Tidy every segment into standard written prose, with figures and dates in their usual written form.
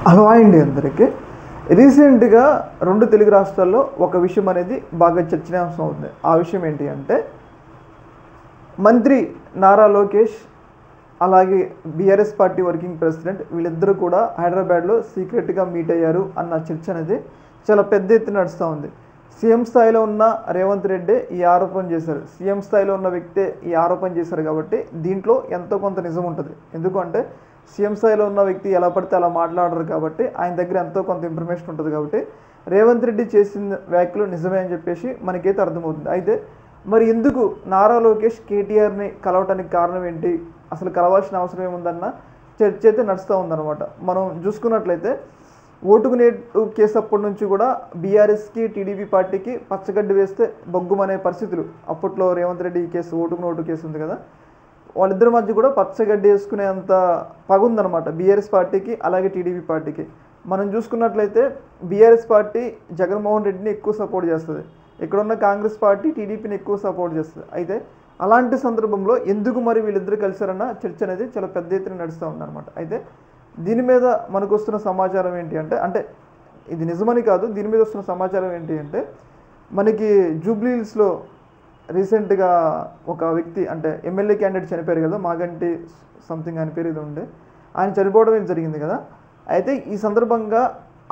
Hello అండి అందరికీ. రీసెంట్గా 2 తెలుగు రాష్ట్రాల్లో ఒక విషయం అనేది బాగా చర్చనీయాంశం అవుతుంది. ఆ విషయం ఏంటి అంటే, మంత్రి నారా లోకేష్ అలాగే బీఆర్ఎస్ పార్టీ వర్కింగ్ ప్రెసిడెంట్ వీళ్ళిద్దరూ కూడా హైదరాబాద్లో సీక్రెట్గా మీట్ అయ్యారు అన్న చర్చ అనేది చాలా పెద్ద ఎత్తున నడుస్తూ ఉంది. సీఎం స్థాయిలో ఉన్న రేవంత్ రెడ్డి ఈ ఆరోపణ చేశారు. సీఎం స్థాయిలో ఉన్న వ్యక్తే ఈ ఆరోపణ చేశారు కాబట్టి దీంట్లో ఎంతో కొంత నిజం ఉంటుంది. ఎందుకంటే సీఎం స్థాయిలో ఉన్న వ్యక్తి ఎలా పడితే అలా మాట్లాడరు కాబట్టి ఆయన దగ్గర ఎంతో కొంత ఇన్ఫర్మేషన్ ఉంటుంది. కాబట్టి రేవంత్ రెడ్డి చేసిన వ్యాఖ్యలు నిజమే అని చెప్పేసి మనకైతే అర్థమవుతుంది. అయితే మరి ఎందుకు నారా లోకేష్ కేటీఆర్ని కలవటానికి కారణం ఏంటి, అసలు కలవాల్సిన అవసరం ఏముందన్న చర్చ అయితే నడుస్తూ ఉందన్నమాట. మనం చూసుకున్నట్లయితే ఓటుకు నేటు కేసు అప్పటి నుంచి కూడా బీఆర్ఎస్కి టీడీపీ పార్టీకి పచ్చగడ్డి వేస్తే బొగ్గుమనే పరిస్థితులు. అప్పట్లో రేవంత్ రెడ్డి ఈ కేసు ఓటుకు నోటు కేసు ఉంది కదా, వాళ్ళిద్దరి మధ్య కూడా పచ్చగడ్డి వేసుకునేంత పగుందనమాట బీఆర్ఎస్ పార్టీకి అలాగే టీడీపీ పార్టీకి. మనం చూసుకున్నట్లయితే బీఆర్ఎస్ పార్టీ జగన్మోహన్ రెడ్డిని ఎక్కువ సపోర్ట్ చేస్తుంది, ఇక్కడున్న కాంగ్రెస్ పార్టీ టీడీపీని ఎక్కువ సపోర్ట్ చేస్తుంది. అయితే అలాంటి సందర్భంలో ఎందుకు మరి వీళ్ళిద్దరు కలిసారన్న చర్చ అనేది చాలా పెద్ద ఎత్తున నడుస్తూ ఉందన్నమాట. అయితే దీని మీద మనకు వస్తున్న సమాచారం ఏంటి అంటే ఇది నిజమని కాదు, దీని మీద వస్తున్న సమాచారం ఏంటి అంటే, మనకి జూబ్లీ హిల్స్లో రీసెంట్గా ఒక వ్యక్తి అంటే ఎమ్మెల్యే క్యాండిడేట్ చనిపోయారు కదా, మాగంటి సంథింగ్ ఆయన పేరు ఇది ఉండే, ఆయన చనిపోవడం ఏం జరిగింది కదా. అయితే ఈ సందర్భంగా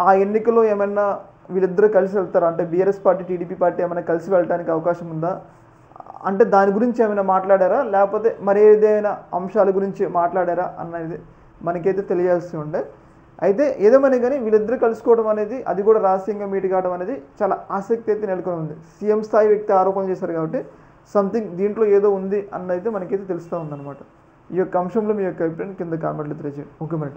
ఆ ఎన్నికల్లో ఏమైనా వీళ్ళిద్దరూ కలిసి వెళ్తారా, అంటే బీఆర్ఎస్ పార్టీ టీడీపీ పార్టీ ఏమైనా కలిసి వెళ్ళడానికి అవకాశం ఉందా, అంటే దాని గురించి ఏమైనా మాట్లాడారా, లేకపోతే మరి ఏదైనా అంశాల గురించి మాట్లాడారా అన్నది మనకైతే తెలియాల్సి ఉండే. అయితే ఏదేమైనా కానీ వీళ్ళిద్దరూ కలుసుకోవడం అనేది, అది కూడా రహస్యంగా మీట్ కావడం అనేది చాలా ఆసక్తి అయితే నెలకొని ఉంది. సీఎం స్థాయి వ్యక్తి ఆరోపణ చేశారు కాబట్టి సంథింగ్ దీంట్లో ఏదో ఉంది అన్నైతే మనకైతే తెలుస్తూ ఉందన్నమాట. ఈ యొక్క అంశంలో మీ యొక్క అభిప్రాయం కింద కామెంట్లు తెలియజేయండి. ఓకే మరి.